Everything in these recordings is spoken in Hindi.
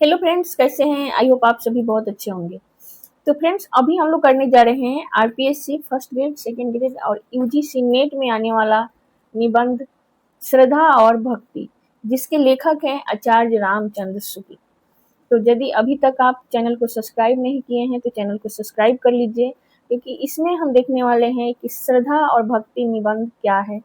हेलो फ्रेंड्स, कैसे हैं? आई होप आप सभी बहुत अच्छे होंगे। तो फ्रेंड्स, अभी हम लोग करने जा रहे हैं RPSC first grade, second grade और यूजीसी नेट में आने वाला निबंध श्रद्धा और भक्ति, जिसके लेखक हैं आचार्य रामचंद्र शुक्ल। तो यदि अभी तक आप चैनल को सब्सक्राइब नहीं किए हैं तो चैनल को सब्सक्राइब कर लीजिए, क्योंकि इसमें हम देखने वाले हैं कि श्रद्धा और भक्ति निबंध क्या है,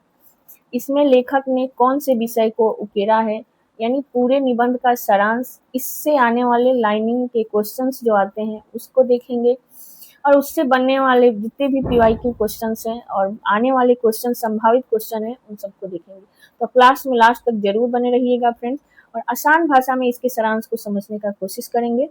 इसमें लेखक ने कौन से विषय को उकेरा है, यानी पूरे निबंध का सारांश, इससे आने वाले लाइनिंग के क्वेश्चंस जो आते हैं उसको देखेंगे और उससे बनने वाले जितने भी पीवाईक्यू क्वेश्चंस हैं और आने वाले क्वेश्चन संभावित क्वेश्चन हैं उन सबको देखेंगे। तो क्लास में लास्ट तक जरूर बने रहिएगा फ्रेंड्स, और आसान भाषा में इसके सारांश को समझने का कोशिश करेंगे।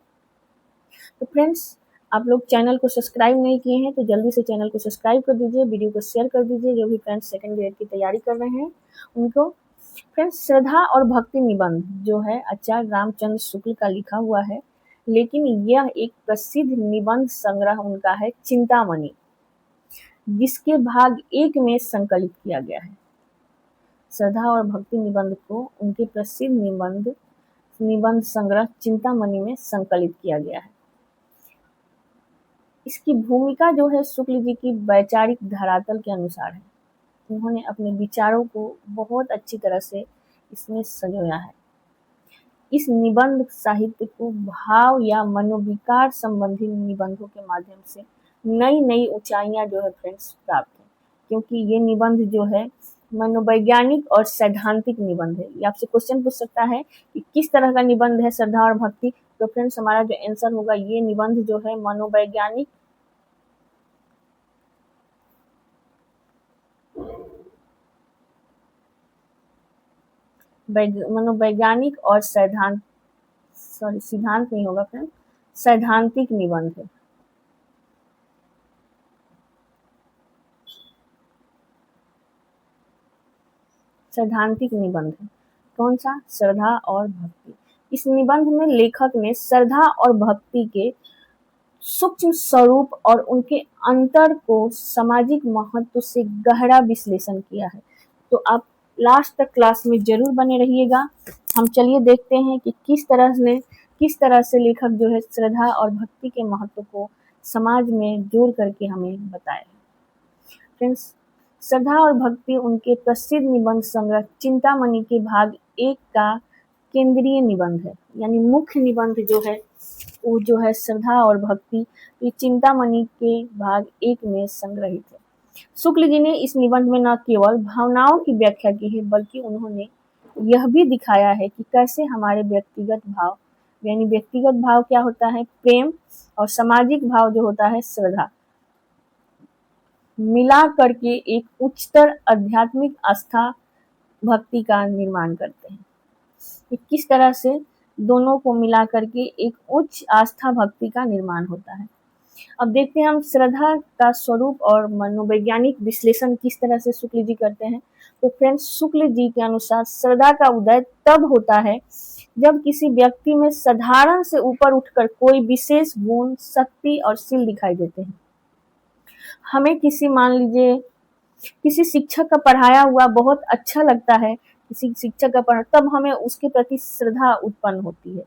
तो फ्रेंड्स, आप लोग चैनल को सब्सक्राइब नहीं किए हैं तो जल्दी से चैनल को सब्सक्राइब कर दीजिए, वीडियो को शेयर कर दीजिए। जो भी फ्रेंड्स सेकंड ग्रेड की तैयारी कर रहे हैं उनको। फ्रेंड्स, श्रद्धा और भक्ति निबंध जो है आचार्य रामचंद्र शुक्ल का लिखा हुआ है, लेकिन यह एक प्रसिद्ध निबंध संग्रह उनका है चिंतामणि, जिसके भाग 1 में संकलित किया गया है। श्रद्धा और भक्ति निबंध को उनके प्रसिद्ध निबंध संग्रह चिंतामणि में संकलित किया गया है। इसकी भूमिका जो है शुक्ल जी की वैचारिक धरातल के अनुसार है। उन्होंने अपने विचारों को बहुत अच्छी तरह से इसमें संजोया है। इस निबंध साहित्य को भाव या मनोविकार संबंधी निबंधों के माध्यम से नई नई ऊंचाइयां जो है फ्रेंड्स प्राप्त है, क्योंकि ये निबंध जो है मनोवैज्ञानिक और सैद्धांतिक निबंध है। ये आपसे क्वेश्चन पूछ सकता है कि किस तरह का निबंध है श्रद्धा और भक्ति, तो फ्रेंड्स हमारा जो आंसर होगा, ये निबंध जो है मनोवैज्ञानिक और सिद्धांत नहीं होगा फ्रेंड, सैद्धांतिक निबंध है। सैद्धांतिक निबंध है। कौन सा? श्रद्धा और भक्ति। इस निबंध में लेखक ने श्रद्धा और भक्ति के सूक्ष्म स्वरूप और उनके अंतर को सामाजिक महत्व से गहरा विश्लेषण किया है। तो आप लास्ट तक क्लास में जरूर बने रहिएगा। हम चलिए देखते हैं कि किस तरह से लेखक जो है श्रद्धा और भक्ति के महत्व को समाज में जोड़ करके हमें बताया है। फ्रेंड्स, श्रद्धा और भक्ति उनके प्रसिद्ध निबंध संग्रह चिंतामणि के भाग 1 का केंद्रीय निबंध है, यानी मुख्य निबंध जो है वो जो है श्रद्धा और भक्ति, ये चिंतामणि के भाग 1 में संग्रहित है। शुक्ल जी ने इस निबंध में न केवल भावनाओं की व्याख्या की है, बल्कि उन्होंने यह भी दिखाया है कि कैसे हमारे व्यक्तिगत भाव, यानी व्यक्तिगत भाव क्या होता है, प्रेम, और सामाजिक भाव जो होता है श्रद्धा, मिला करके एक उच्चतर आध्यात्मिक आस्था भक्ति का निर्माण करते हैं। कि किस तरह से दोनों को मिला करके एक उच्च आस्था भक्ति का निर्माण होता है। अब देखते हैं हम श्रद्धा का स्वरूप और मनोवैज्ञानिक विश्लेषण किस तरह से शुक्ल जी करते हैं। तो फ्रेंड्स, शुक्ल जी के अनुसार श्रद्धा का उदय तब होता है जब किसी व्यक्ति में साधारण से ऊपर उठकर कोई विशेष गुण, शक्ति और शील दिखाई देते हैं। हमें मान लीजिए किसी शिक्षक का पढ़ाया हुआ बहुत अच्छा लगता है, किसी शिक्षक का पढ़ा, तब हमें उसके प्रति श्रद्धा उत्पन्न होती है।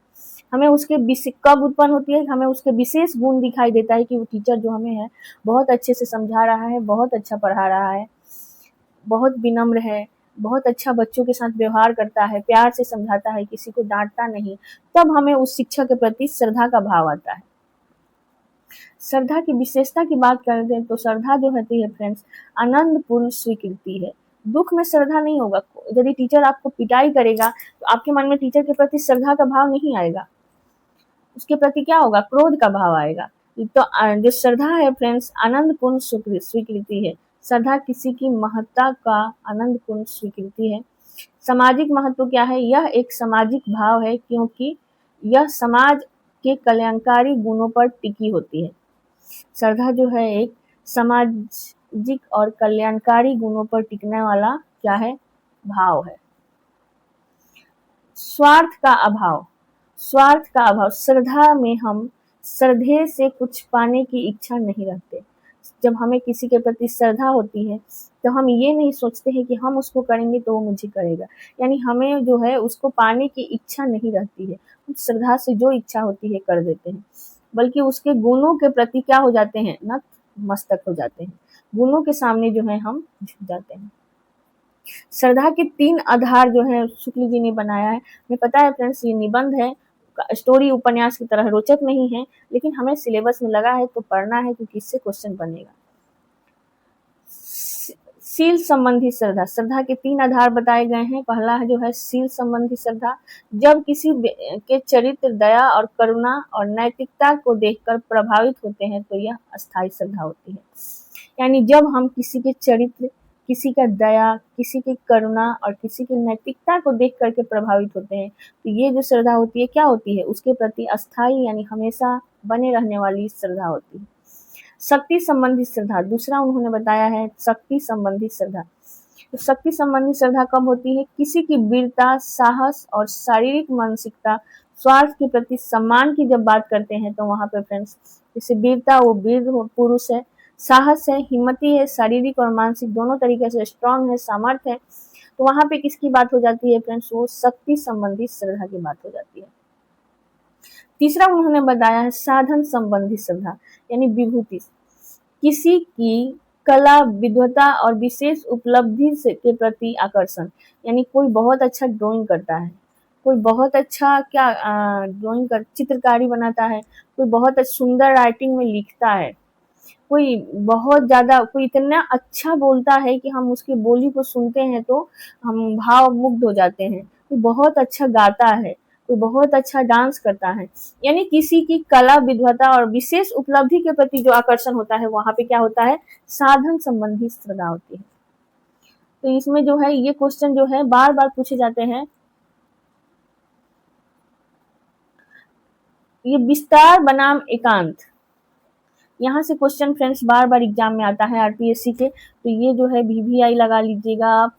हमें उसके कब उत्पन्न होती है? हमें उसके विशेष गुण दिखाई देता है कि वो टीचर जो हमें है बहुत अच्छे से समझा रहा है, बहुत अच्छा पढ़ा रहा है, बहुत विनम्र है, बहुत अच्छा बच्चों के साथ व्यवहार करता है, प्यार से समझाता है, किसी को डांटता नहीं। तब हमें उस शिक्षक के प्रति श्रद्धा का भाव आता है। श्रद्धा की विशेषता की बात करते हैं तो श्रद्धा जो होती है फ्रेंड्स, आनंदपूर्ण स्वीकृति है। दुख में श्रद्धा नहीं होगा। यदि टीचर आपको पिटाई करेगा तो आपके मन में टीचर के प्रति श्रद्धा का भाव नहीं आएगा, उसके प्रति क्या होगा? क्रोध का भाव आएगा। तो जो श्रद्धा है फ्रेंड्स, आनंदपूर्ण स्वीकृति है। श्रद्धा किसी की महत्ता का आनंदपूर्ण स्वीकृति है। सामाजिक महत्व क्या है? यह एक सामाजिक भाव है, क्योंकि यह समाज के कल्याणकारी गुणों पर टिकी होती है। श्रद्धा जो है एक सामाजिक और कल्याणकारी गुणों पर टिकने वाला क्या है? भाव है। स्वार्थ का अभाव। श्रद्धा में हम से कुछ पाने की इच्छा नहीं रखते। जब हमें किसी के प्रति श्रद्धा होती है तो हम ये नहीं सोचते हैं कि हम उसको करेंगे तो वो मुझे करेगा, यानी हमें जो है उसको पाने की इच्छा नहीं रहती है, हम श्रद्धा से जो इच्छा होती है कर देते हैं, बल्कि उसके गुणों के प्रति क्या हो जाते हैं, नतमस्तक हो जाते हैं, गुणों के सामने जो है हम झुक जाते हैं। श्रद्धा के 3 आधार जो है शुक्ल जी ने बनाया है। हमें पता है फ्रेंड्स, ये निबंध है, स्टोरी उपन्यास की तरह रोचक नहीं है, लेकिन हमें सिलेबस में लगा है तो पढ़ना है, क्योंकि इससे क्वेश्चन बनेगा। शील संबंधी श्रद्धा, श्रद्धा के 3 आधार बताए गए हैं। पहला जो है शील संबंधी श्रद्धा, जब किसी के चरित्र, दया और करुणा और नैतिकता को देखकर प्रभावित होते हैं तो यह अस्थायी श्रद्धा होती है। यानी जब हम किसी के चरित्र, किसी का दया, किसी की करुणा और किसी की नैतिकता को देख करके प्रभावित होते हैं तो ये जो श्रद्धा होती है क्या होती है, उसके प्रति अस्थायी यानी हमेशा बने रहने वाली श्रद्धा होती है। शक्ति संबंधी श्रद्धा, दूसरा उन्होंने बताया है शक्ति संबंधी श्रद्धा। तो शक्ति संबंधी श्रद्धा कब होती है, किसी की वीरता, साहस और शारीरिक मानसिकता, स्वार्थ के प्रति सम्मान की जब बात करते हैं तो वहां पे फ्रेंड्स, जैसे वीरता, वो वीर पुरुष है, साहस है, हिम्मती है, शारीरिक और मानसिक दोनों तरीके से स्ट्रांग है, सामर्थ्य है, तो वहां पे किसकी बात हो जाती है फ्रेंड्स, वो शक्ति संबंधी श्रद्धा की बात हो जाती है। तीसरा उन्होंने बताया है साधन संबंधी श्रद्धा, यानी विभूति, किसी की कला, विद्वता और विशेष उपलब्धि के प्रति आकर्षण, यानी कोई बहुत अच्छा ड्राइंग करता है, कोई बहुत अच्छा ड्राइंग कर चित्रकारी बनाता है, कोई बहुत सुंदर राइटिंग में लिखता है, कोई बहुत ज्यादा, कोई इतना अच्छा बोलता है कि हम उसकी बोली को सुनते हैं तो हम भाव मुग्ध हो जाते हैं, कोई बहुत अच्छा गाता है, कोई बहुत अच्छा डांस करता है, यानी किसी की कला, विद्वता और विशेष उपलब्धि के प्रति जो आकर्षण होता है वहां पे क्या होता है, साधन संबंधी श्रद्धा होती है। तो इसमें जो है ये क्वेश्चन जो है बार बार पूछे जाते हैं। ये विस्तार बनाम एकांत, यहाँ से क्वेश्चन फ्रेंड्स बार बार एग्जाम में आता है आरपीएससी के, तो ये जो है वीवीआई लगा लीजिएगा आप।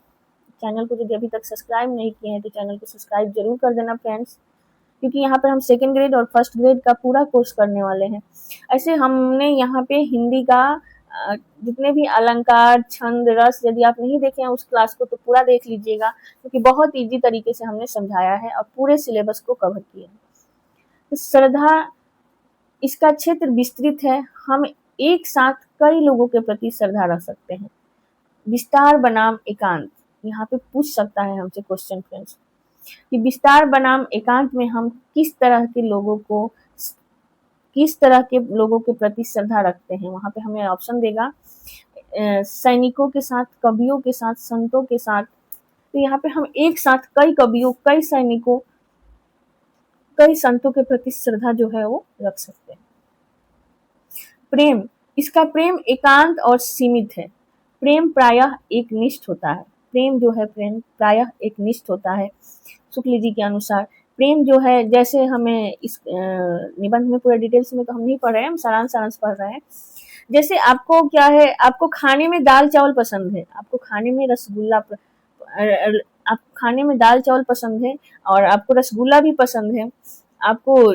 चैनल को यदि अभी तक सब्सक्राइब नहीं किए हैं तो चैनल को सब्सक्राइब जरूर कर देना फ्रेंड्स, क्योंकि यहाँ पर हम 2nd ग्रेड और 1st ग्रेड का पूरा कोर्स करने वाले हैं। ऐसे हमने यहाँ पे हिंदी का जितने भी अलंकार, छंद, रस, यदि आप नहीं देखे हैं उस क्लास को तो पूरा देख लीजिएगा, क्योंकि बहुत ईजी तरीके से हमने समझाया है और पूरे सिलेबस को कवर किया है। तो श्रद्धा, इसका क्षेत्र विस्तृत है, हम एक साथ कई लोगों के प्रति श्रद्धा रख सकते हैं। विस्तार बनाम एकांत, यहाँ पे पूछ सकता है हमसे क्वेश्चन फ्रेंड्स कि विस्तार बनाम एकांत में हम किस तरह के लोगों के प्रति श्रद्धा रखते हैं। वहां पे हमें ऑप्शन देगा सैनिकों के साथ, कवियों के साथ, संतों के साथ। तो यहाँ पे हम एक साथ कई कवियों, कई सैनिकों, कई संतों के प्रति श्रद्धा जो है वो रख सकते हैं। प्रेम, इसका प्रेम एकांत और सीमित है। प्रेम प्रायः एक निष्ठ होता है, प्रेम जो है प्रेम प्रायः एक निष्ठ होता है। शुक्ल जी के अनुसार प्रेम जो है, जैसे हमें इस निबंध में पूरा डिटेल्स में तो हम नहीं पढ़ रहे हैं, हम सारांश पढ़ रहे हैं। जैसे आपको क्या है, आपको खाने में दाल चावल पसंद है, आपको खाने में रसगुल्ला, आप खाने में दाल चावल पसंद है और आपको रसगुल्ला भी पसंद है, आपको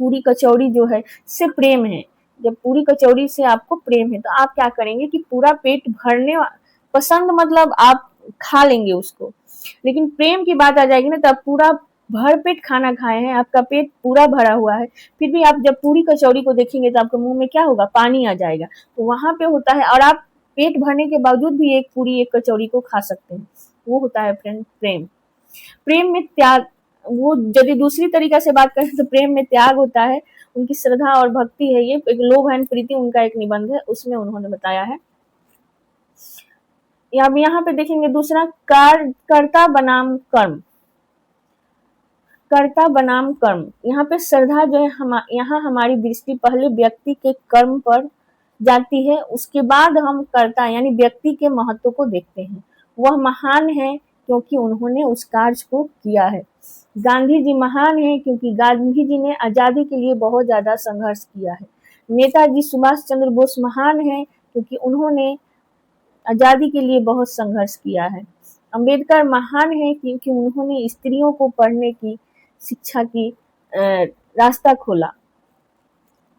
पूरी कचौड़ी जो है से प्रेम है, जब पूरी कचौड़ी से आपको प्रेम है तो आप क्या करेंगे कि पूरा पेट भरने, पसंद मतलब आप खा लेंगे उसको, लेकिन प्रेम की बात आ जाएगी ना तो आप पूरा भर पेट खाना खाए हैं, आपका पेट पूरा भरा हुआ है, फिर भी आप जब पूरी कचौड़ी को देखेंगे तो आपके मुंह में क्या होगा, पानी आ जाएगा। तो वहां पे होता है, और आप पेट भरने के बावजूद भी एक कचौड़ी को खा सकते हैं, वो होता है फ्रेंड प्रेम। प्रेम में त्याग, वो यदि दूसरी तरीका से बात करें तो प्रेम में त्याग होता है, उनकी श्रद्धा और भक्ति है। ये एक लोभ एंड प्रीति उनका एक निबंध है, उसमें उन्होंने बताया है। यहाँ पे देखेंगे दूसरा, कर्ता बनाम कर्म, कर्ता बनाम कर्म। यहाँ पे श्रद्धा जो है, यहाँ हमारी दृष्टि पहले व्यक्ति के कर्म पर जाती है, उसके बाद हम कर्ता यानी व्यक्ति के महत्व को देखते हैं। वह महान है क्योंकि उन्होंने उस कार्य को किया है। गांधी जी महान है क्योंकि गांधी जी ने आजादी के लिए बहुत ज्यादा संघर्ष किया है। नेताजी सुभाष चंद्र बोस महान है क्योंकि उन्होंने आजादी के लिए बहुत संघर्ष किया है। अंबेडकर महान है क्योंकि उन्होंने स्त्रियों को पढ़ने की, शिक्षा की रास्ता खोला।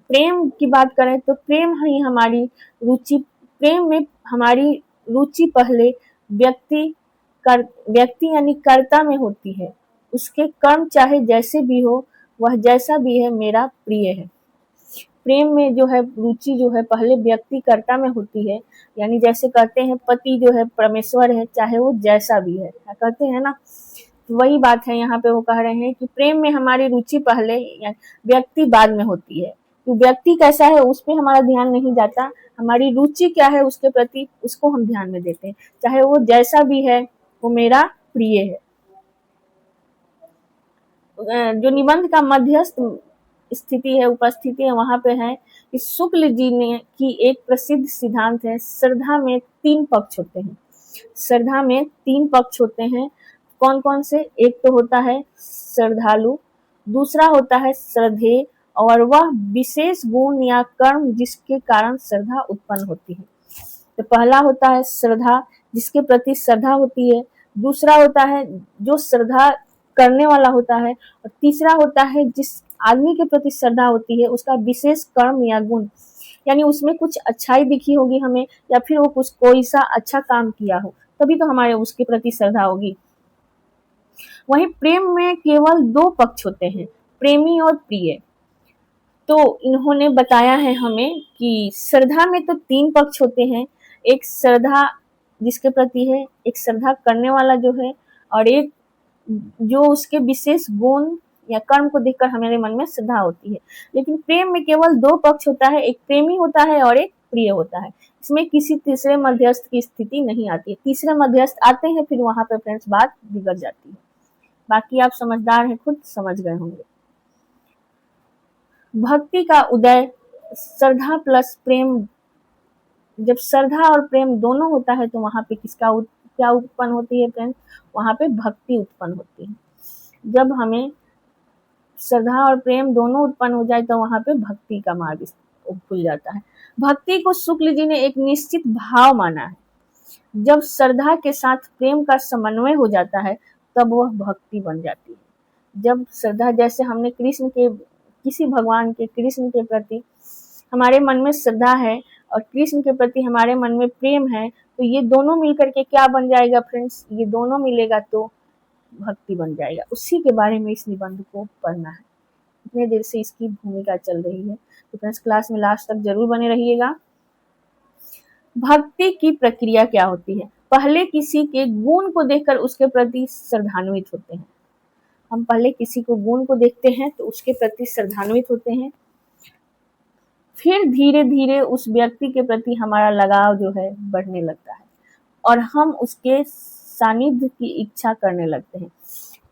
प्रेम की बात करें तो प्रेम ही हमारी रुचि, प्रेम में हमारी रुचि पहले व्यक्ति यानी कर्ता में होती है। उसके कर्म चाहे जैसे भी हो, वह जैसा भी है मेरा प्रिय है। प्रेम में जो है रुचि जो है पहले व्यक्ति कर्ता में होती है, यानी जैसे कहते हैं पति जो है परमेश्वर है, चाहे वो जैसा भी है, क्या कहते हैं ना। तो वही बात है, यहाँ पे वो कह रहे हैं कि प्रेम में हमारी रुचि पहले व्यक्ति बाद में होती है। तो व्यक्ति कैसा है उस पर हमारा ध्यान नहीं जाता, हमारी रुचि क्या है उसके प्रति, उसको हम ध्यान में देते हैं। चाहे वो जैसा भी है वो मेरा प्रिय है। जो निबंध का मध्यस्थ स्थिति है, उपस्थिति है, वहां पे है कि शुक्ल जी ने की एक प्रसिद्ध सिद्धांत है, श्रद्धा में 3 पक्ष होते हैं। श्रद्धा में 3 पक्ष होते हैं। कौन कौन से? एक तो होता है श्रद्धालु, दूसरा होता है श्रद्धेय, और वह विशेष गुण या कर्म जिसके कारण श्रद्धा उत्पन्न होती है। तो पहला होता है श्रद्धा, जिसके प्रति श्रद्धा होती है। दूसरा होता है जो श्रद्धा करने वाला होता है, और तीसरा होता है जिस आदमी के प्रति श्रद्धा होती है उसका विशेष कर्म या गुण, यानी उसमें कुछ अच्छाई दिखी होगी हमें, या फिर वो कुछ कोई सा अच्छा काम किया हो, तभी तो हमारे उसके प्रति श्रद्धा होगी। वहीं प्रेम में केवल 2 पक्ष होते हैं, प्रेमी और प्रिय। तो इन्होंने बताया है हमें कि श्रद्धा में तो 3 पक्ष होते हैं, एक श्रद्धा जिसके प्रति है, एक श्रद्धा करने वाला जो है, और एक जो उसके विशेष गुण या कर्म को देखकर हमारे मन में श्रद्धा होती है। लेकिन प्रेम में केवल 2 पक्ष होता है, एक प्रेमी होता है और एक प्रिय होता है। इसमें किसी तीसरे मध्यस्थ की स्थिति नहीं आती है। तीसरे मध्यस्थ आते हैं, फिर वहां पर फ्रेंड्स बात बिगड़ जाती है। बाकी आप समझदार हैं, खुद समझ गए होंगे। भक्ति का उदय श्रद्धा प्लस प्रेम, जब श्रद्धा और प्रेम दोनों होता है तो वहां पे क्या उत्पन्न होती है फ्रेंड्स? वहां पे भक्ति उत्पन्न होती है। जब हमें श्रद्धा और प्रेम दोनों उत्पन्न हो जाए तो वहां पे भक्ति का मार्ग खुल जाता है। भक्ति को शुक्ल जी ने एक निश्चित भाव माना है। जब श्रद्धा के साथ प्रेम का समन्वय हो जाता है तब वह भक्ति बन जाती है। जब श्रद्धा, जैसे हमने किसी भगवान के, कृष्ण के प्रति हमारे मन में श्रद्धा है और कृष्ण के प्रति हमारे मन में प्रेम है, तो ये दोनों मिलकर के क्या बन जाएगा फ्रेंड्स? ये दोनों मिलेगा तो भक्ति बन जाएगा। उसी के बारे में इस निबंध को पढ़ना है। इतने देर से इसकी भूमिका चल रही है, तो फ्रेंड्स क्लास में लास्ट तक जरूर बने रहिएगा। भक्ति की प्रक्रिया क्या होती है? पहले किसी के गुण को देखकर उसके प्रति श्रद्धान्वित होते हैं। हम पहले किसी को गुण को देखते हैं तो उसके प्रति श्रद्धान्वित होते हैं, फिर धीरे धीरे उस व्यक्ति के प्रति हमारा लगाव जो है बढ़ने लगता है और हम उसके सानिध्य की इच्छा करने लगते हैं।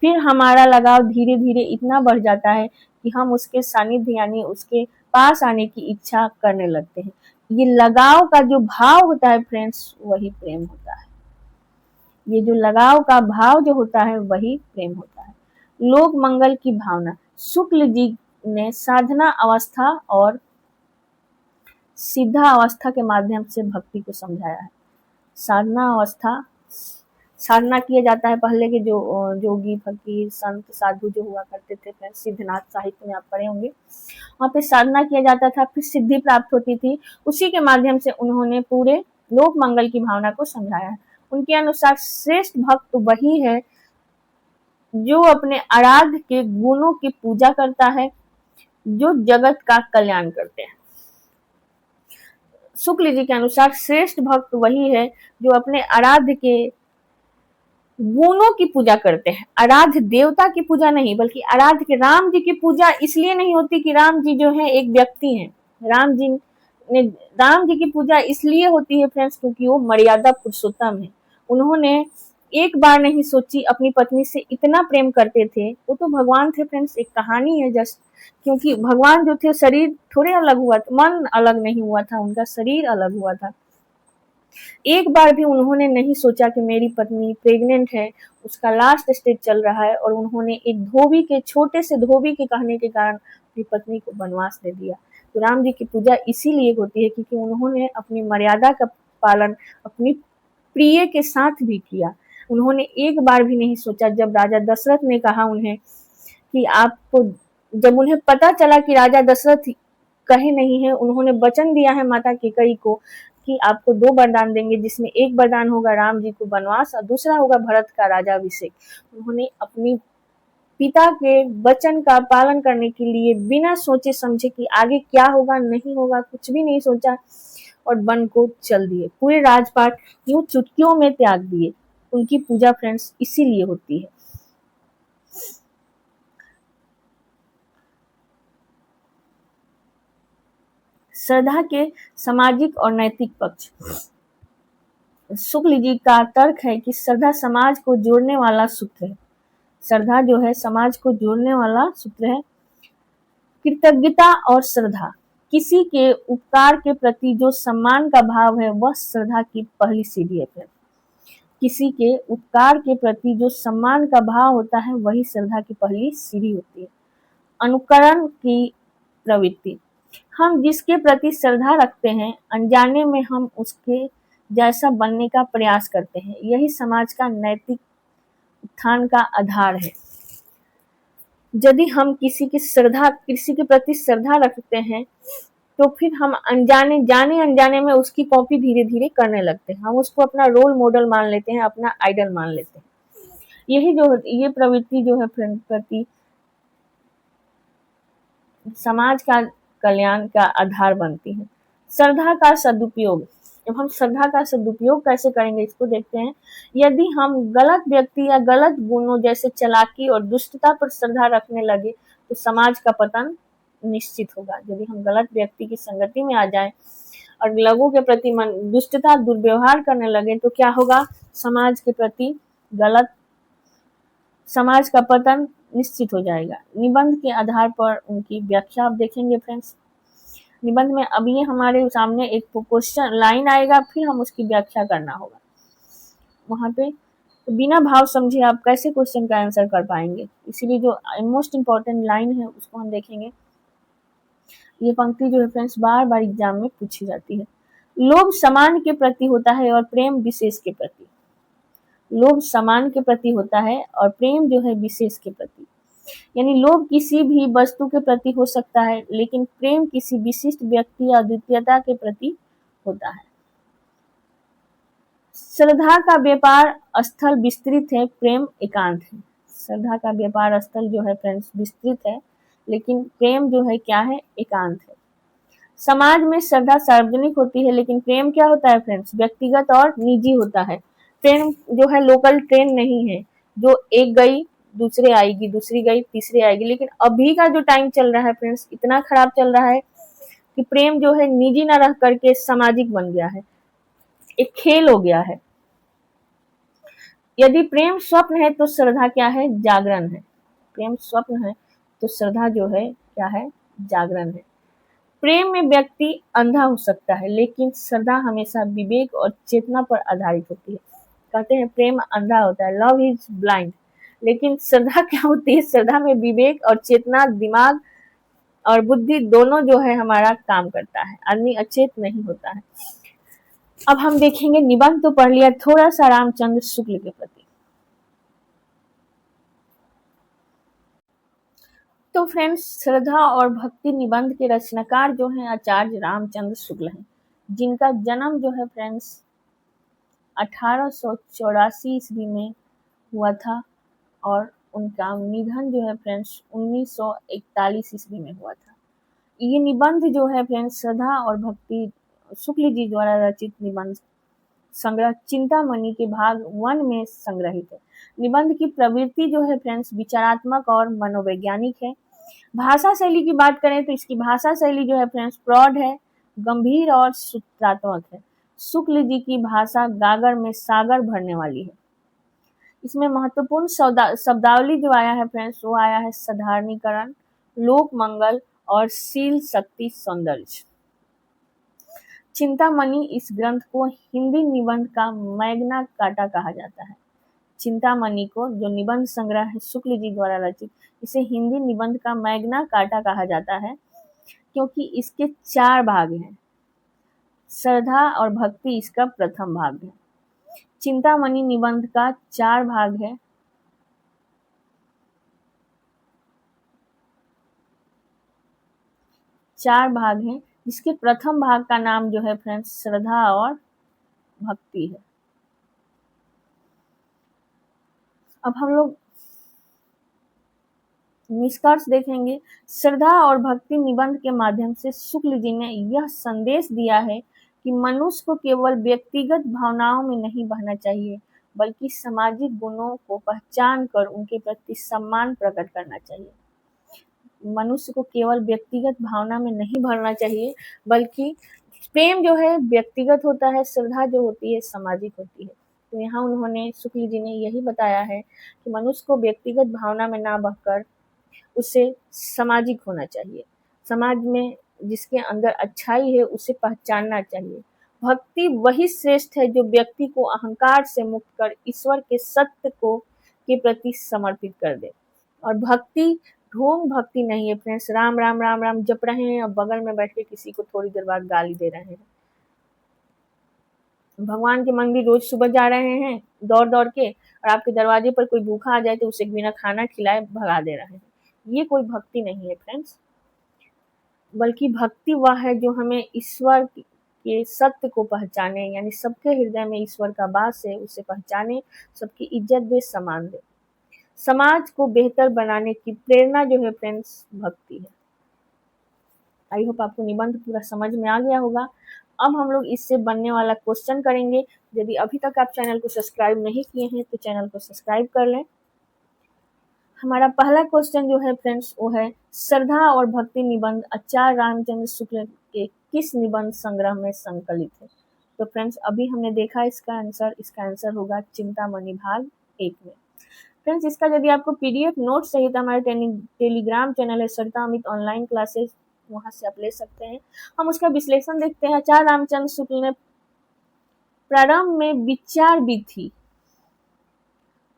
फिर हमारा लगाव धीरे धीरे इतना बढ़ जाता है कि हम उसके सानिध्य यानी उसके पास आने की इच्छा करने लगते हैं। ये लगाव का जो भाव होता है फ्रेंड्स, वही प्रेम होता है। ये जो लगाव का भाव जो होता है वही प्रेम होता है। लोक मंगल की भावना, शुक्ल जी ने साधना अवस्था और सिद्धा अवस्था के माध्यम से भक्ति को समझाया है। साधना अवस्था, साधना किया जाता है पहले के जो जोगी फकीर संत साधु जो हुआ करते थे, फिर सिद्धनाथ साहित्य में आप पढ़े होंगे, वहाँ पे साधना किया जाता था, फिर सिद्धि प्राप्त होती थी। उसी के माध्यम से उन्होंने पूरे लोक मंगल की भावना को समझाया है। उनके अनुसार श्रेष्ठ भक्त वही है जो अपने आराध्य के गुणों की पूजा करता है, जो जगत का कल्याण करते हैं। शुक्ल जी के अनुसार श्रेष्ठ भक्त वही है जो अपने आराध्य के गुणों की पूजा करते हैं। आराध्य देवता की पूजा नहीं, बल्कि आराध्य के राम जी की पूजा इसलिए नहीं होती कि राम जी जो है एक व्यक्ति हैं। राम जी की पूजा इसलिए होती है फ्रेंड्स क्योंकि वो मर्यादा पुरुषोत्तम है। उन्होंने एक बार नहीं सोची, अपनी पत्नी से इतना प्रेम करते थे। वो तो भगवान थे फ्रेंड्स, एक कहानी है जस्ट, क्योंकि भगवान जो थे शरीर थोड़े अलग हुआ था, मन अलग नहीं हुआ था, उनका शरीर अलग हुआ था। एक बार भी उन्होंने नहीं सोचा कि मेरी पत्नी प्रेग्नेंट है, उसका लास्ट स्टेज चल रहा है, और उन्होंने एक छोटे से धोबी के कहने के कारण अपनी पत्नी को वनवास दे दिया। तो राम जी की पूजा इसीलिए होती है क्योंकि उन्होंने अपनी मर्यादा का पालन अपनी प्रिय के साथ भी किया। उन्होंने एक बार भी नहीं सोचा। जब राजा दशरथ ने कहा उन्हें कि आपको, जब उन्हें पता चला कि राजा दशरथ कहे नहीं है, उन्होंने वचन दिया है माता कैकेयी को कि आपको 2 वरदान देंगे, जिसमें एक वरदान होगा राम जी को वनवास और दूसरा होगा भरत का राजाभिषेक। उन्होंने अपनी पिता के वचन का पालन करने के लिए बिना सोचे समझे कि आगे क्या होगा नहीं होगा कुछ भी नहीं सोचा और वन को चल दिए। पूरे राजपाट यूं चुटकियों में त्याग दिए। उनकी पूजा फ्रेंड्स इसीलिए होती है। श्रद्धा के सामाजिक और नैतिक पक्ष। शुक्ल जी का तर्क है कि श्रद्धा समाज को जोड़ने वाला सूत्र है। श्रद्धा जो है समाज को जोड़ने वाला सूत्र है। कृतज्ञता और श्रद्धा। किसी के उपकार के प्रति जो सम्मान का भाव है वह श्रद्धा की पहली सीढ़ी है। किसी के उपकार के प्रति जो सम्मान का भाव होता है वही श्रद्धा की पहली सीढ़ी होती है। अनुकरण की प्रवृत्ति। हम जिसके प्रति श्रद्धा रखते हैं अनजाने में हम उसके जैसा बनने का प्रयास करते हैं। यही समाज का नैतिक उत्थान का आधार है। यदि हम किसी के प्रति श्रद्धा रखते हैं तो फिर हम जाने अनजाने में उसकी कॉपी धीरे धीरे करने लगते हैं। हम उसको अपना रोल मॉडल मान लेते हैं, अपना आइडल मान लेते हैं। ये प्रवृत्ति जो है प्रति समाज का कल्याण का आधार बनती है। श्रद्धा का सदुपयोग। जब हम श्रद्धा का सदुपयोग कैसे करेंगे इसको देखते हैं। यदि हम गलत व्यक्ति या गलत गुणों जैसे चालाकी और दुष्टता पर श्रद्धा रखने लगे तो समाज का पतन निश्चित होगा। यदि हम गलत व्यक्ति की संगति में आ जाएं और लोगों के प्रति दुष्टता दुर्व्यवहार करने लगे तो क्या होगा, समाज का पतन निश्चित हो जाएगा। निबंध के आधार पर उनकी व्याख्या आप देखेंगे फ्रेंड्स। निबंध में अब ये हमारे सामने एक क्वेश्चन लाइन आएगा, फिर हम उसकी व्याख्या करना होगा वहां पे। तो बिना भाव समझे आप कैसे क्वेश्चन का आंसर कर पाएंगे, इसीलिए जो मोस्ट इंपॉर्टेंट लाइन है उसको हम देखेंगे। ये पंक्ति जो है फ्रेंड्स बार बार एग्जाम में पूछी जाती है। लोभ समान के प्रति होता है और प्रेम विशेष के प्रति। लोभ समान के प्रति होता है और प्रेम जो है विशेष के प्रति। यानी लोभ किसी भी वस्तु के प्रति हो सकता है लेकिन प्रेम किसी विशिष्ट व्यक्ति या अद्वितीयता के प्रति होता है। श्रद्धा का व्यापार स्थल विस्तृत है, प्रेम एकांत है। श्रद्धा का व्यापार स्थल जो है फ्रेंड्स विस्तृत है लेकिन प्रेम जो है क्या है, एकांत है। समाज में श्रद्धा सार्वजनिक होती है लेकिन प्रेम क्या होता है फ्रेंड्स, व्यक्तिगत और निजी होता है। प्रेम जो है लोकल ट्रेन नहीं है, जो एक गई दूसरे आएगी, दूसरी गई तीसरी आएगी। लेकिन अभी का जो टाइम चल रहा है फ्रेंड्स इतना खराब चल रहा है कि प्रेम जो है निजी ना रह करके सामाजिक बन गया है, एक खेल हो गया है। यदि प्रेम स्वप्न है तो श्रद्धा क्या है, जागरण है। प्रेम स्वप्न है तो श्रद्धा जो है क्या है, जागरण है। प्रेम में व्यक्ति अंधा हो सकता है लेकिन श्रद्धा हमेशा विवेक और चेतना पर आधारित होती है। कहते हैं प्रेम अंधा होता है, लव इज ब्लाइंड, लेकिन श्रद्धा क्या होती है, श्रद्धा में विवेक और चेतना, दिमाग और बुद्धि दोनों जो है हमारा काम करता है, आदमी अचेत नहीं होता है। अब हम देखेंगे निबंध तो पढ़ लिया, थोड़ा सा रामचंद्र शुक्ल के प्रति। तो फ्रेंड्स श्रद्धा और भक्ति निबंध के रचनाकार जो हैं आचार्य रामचंद्र शुक्ल हैं, जिनका जन्म जो है फ्रेंड्स 1884 ईस्वी में हुआ था और उनका निधन जो है फ्रेंड्स 1941 ईस्वी में हुआ था। ये निबंध जो है फ्रेंड्स श्रद्धा और भक्ति शुक्ल जी द्वारा रचित निबंध संग्रह चिंतामणि के भाग 1 में संग्रहित है। निबंध की प्रवृत्ति जो है फ्रेंड्स विचारात्मक और मनोवैज्ञानिक है। भाषा शैली की बात करें तो इसकी भाषा शैली जो है फ्रेंड्स प्रौढ़ है, गंभीर और सूत्रात्मक है। शुक्ल जी की भाषा गागर में सागर भरने वाली है। इसमें महत्वपूर्ण शब्दावली जो आया है फ्रेंड्स वो आया है साधारणीकरण, लोक मंगल और शील शक्ति सौंदर्य। चिंतामणि इस ग्रंथ को हिंदी निबंध का मैग्ना कार्टा कहा जाता है। चिंतामणि को जो निबंध संग्रह है शुक्ल जी द्वारा रचित, इसे हिंदी निबंध का मैग्ना कार्टा कहा जाता है क्योंकि इसके 4 भाग हैं। श्रद्धा और भक्ति इसका प्रथम भाग है। चिंतामणि निबंध का 4 भाग है। जिसके प्रथम भाग का नाम जो है फ्रेंड्स श्रद्धा और भक्ति है। अब हम लोग निष्कर्ष देखेंगे। श्रद्धा और भक्ति निबंध के माध्यम से शुक्ल जी ने यह संदेश दिया है कि मनुष्य को केवल व्यक्तिगत भावनाओं में नहीं बहना चाहिए, बल्कि सामाजिक गुणों को पहचान कर उनके प्रति सम्मान प्रकट करना चाहिए। मनुष्य को केवल व्यक्तिगत भावना में नहीं भरना चाहिए, बल्कि प्रेम जो है व्यक्तिगत होता है, श्रद्धा जो होती है सामाजिक होती है। तो यहाँ उन्होंने शुक्ल जी ने यही बताया है कि मनुष्य को व्यक्तिगत भावना में ना बहकर उसे सामाजिक होना चाहिए। समाज में जिसके अंदर अच्छाई है उसे पहचानना चाहिए। भक्ति वही श्रेष्ठ है जो व्यक्ति को अहंकार से मुक्त कर ईश्वर के सत्य को के प्रति समर्पित कर दे। और भक्ति ढोंग भक्ति नहीं है फ्रेंड्स, राम राम राम राम जप रहे हैं और बगल में बैठ के किसी को थोड़ी देर बाद गाली दे रहे हैं। भगवान के मंदिर रोज सुबह जा रहे हैं दौड़ दौड़ के, और आपके दरवाजे पर कोई भूखा आ जाए तो उसे बिना खाना खिलाए भगा दे रहे हैं। ये कोई भक्ति नहीं है फ्रेंड्स, बल्कि भक्ति वह है जो हमें ईश्वर के सत्य को पहचाने, यानी सबके हृदय में ईश्वर का वास है उसे पहचाने, सबकी इज्जत दे, सम्मान दे। समाज को बेहतर बनाने की प्रेरणा जो है फ्रेंड्स भक्ति है। आई होप आपको निबंध पूरा समझ में आ गया होगा। अब हम लोग इससे बनने वाला क्वेश्चन करेंगे। यदि अभी तक आप चैनल को सब्सक्राइब नहीं किए हैं तो चैनल को सब्सक्राइब कर लें। हमारा पहला क्वेश्चन जो है फ्रेंड्स वो है, श्रद्धा और भक्ति निबंध आचार्य रामचंद्र शुक्ल के किस निबंध संग्रह में संकलित है? तो फ्रेंड्स अभी हमने देखा इसका आंसर होगा चिंतामणि भाग 1 में। फ्रेंड्स इसका यदि आपको पीडीएफ नोट चाहिए तो हमारे टेलीग्राम चैनल है सरिता अमित ऑनलाइन क्लासेस, वहां से आप ले सकते हैं। हम उसका विश्लेषण देखते हैं। आचार्य रामचंद्र शुक्ल ने प्रारंभ में विचार विधि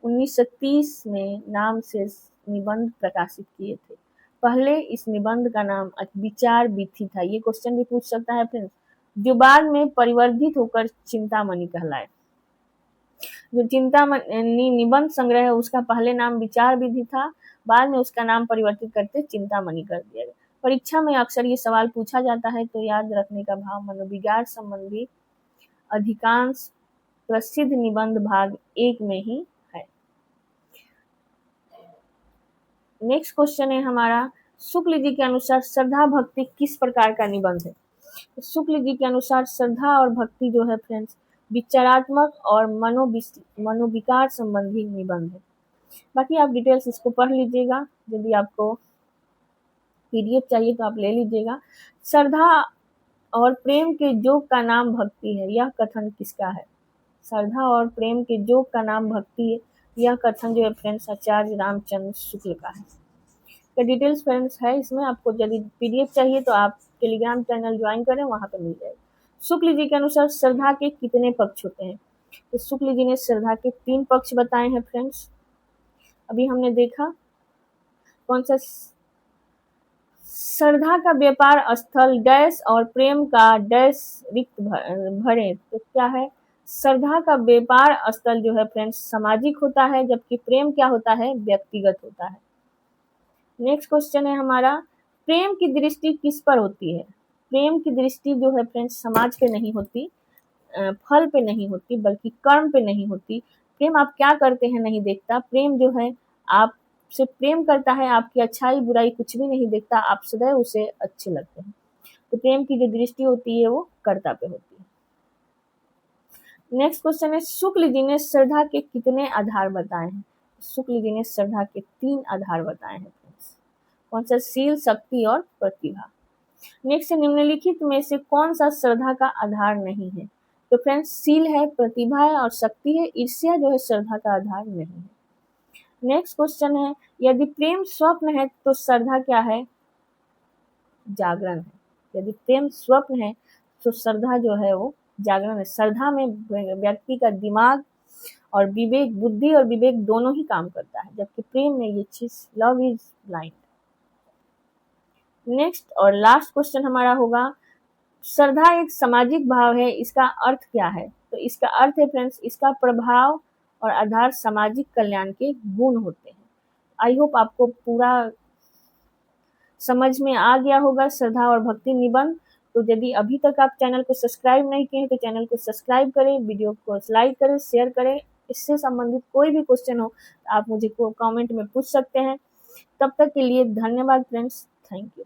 1930 में नाम से निबंध प्रकाशित किए थे। पहले इस निबंध का नाम विचार विधि था। ये क्वेश्चन भी पूछ सकता है फ्रेंड्स, जो बाद में परिवर्धित होकर चिंतामणि कहलाए। जो चिंतामणि निबंध संग्रह है उसका पहले नाम विचार विधि था, बाद में उसका नाम परिवर्तित करके चिंतामणि कर दिया गया। परीक्षा में अक्सर ये सवाल पूछा जाता है, तो याद रखने का भाव मनोविज्ञान संबंधी अधिकांश प्रसिद्ध निबंध भाग 1 में ही है। नेक्स्ट क्वेश्चन है हमारा, शुक्ल जी के अनुसार श्रद्धा भक्ति किस प्रकार का निबंध है? तो शुक्ल जी के अनुसार श्रद्धा और भक्ति जो है फ्रेंड्स विचारात्मक और मनोविकार संबंधी निबंध है। बाकी आप डिटेल्स इसको पढ़ लीजिएगा। यदि आपको पीडीएफ चाहिए तो आप ले लीजिएगा। श्रद्धा और प्रेम के योग का नाम भक्ति है, यह कथन किसका है? श्रद्धा और प्रेम के योग का नाम भक्ति है, यह कथन जो है फ्रेंड्स आचार्य रामचंद्र शुक्ल का है। तो डिटेल्स फ्रेंड्स है इसमें। आपको यदि पीडीएफ चाहिए तो आप टेलीग्राम चैनल ज्वाइन करें, वहां पर मिल जाएगा। शुक्ल जी के अनुसार श्रद्धा के कितने पक्ष होते हैं? तो शुक्ल जी ने श्रद्धा के 3 पक्ष बताए हैं फ्रेंड्स। अभी हमने देखा कौन सा, श्रद्धा का व्यापार स्थल डैश और प्रेम का डैश रिक्त भरे। तो क्या है? श्रद्धा का व्यापार स्थल जो है फ्रेंड्स सामाजिक होता है, जबकि प्रेम क्या होता है? व्यक्तिगत होता है। नेक्स्ट क्वेश्चन है हमारा, प्रेम की दृष्टि किस पर होती है? प्रेम की दृष्टि जो है फ्रेंड्स समाज पे नहीं होती, फल पे नहीं होती, बल्कि कर्म पे नहीं होती। प्रेम आप क्या करते हैं नहीं देखता। प्रेम जो है आपसे प्रेम करता है, आपकी अच्छाई बुराई कुछ भी नहीं देखता, आप सदैव उसे अच्छे लगते हैं। तो प्रेम की जो दृष्टि होती है वो कर्ता पे होती है। नेक्स्ट क्वेश्चन है, शुक्ल जी ने श्रद्धा के कितने आधार बताए हैं? शुक्ल जी ने श्रद्धा के 3 आधार बताए हैं फ्रेंड्स। कौन सा? शील, शक्ति और प्रतिभा। नेक्स्ट निम्नलिखित में से कौन सा श्रद्धा का आधार नहीं है? तो फ्रेंड्स शील है, प्रतिभा है और शक्ति है। ईर्ष्या जो है श्रद्धा का आधार नहीं है। नेक्स्ट क्वेश्चन है, यदि प्रेम स्वप्न है तो श्रद्धा क्या है? जागरण है। यदि प्रेम स्वप्न है तो श्रद्धा जो है वो जागरण है। श्रद्धा में व्यक्ति का दिमाग और विवेक, बुद्धि और विवेक दोनों ही काम करता है, जबकि प्रेम में ये चीज लव इज ब्लाइंड। नेक्स्ट और लास्ट क्वेश्चन हमारा होगा, श्रद्धा एक सामाजिक भाव है, इसका अर्थ क्या है? तो इसका अर्थ है फ्रेंड्स, इसका प्रभाव और आधार सामाजिक कल्याण के गुण होते हैं। आई होप आपको पूरा समझ में आ गया होगा श्रद्धा और भक्ति निबंध। तो यदि अभी तक आप चैनल को सब्सक्राइब नहीं किए हैं तो चैनल को सब्सक्राइब करें, वीडियो को लाइक करें, शेयर करें। इससे संबंधित कोई भी क्वेश्चन हो आप मुझे कमेंट में पूछ सकते हैं। तब तक के लिए धन्यवाद फ्रेंड्स, थैंक यू।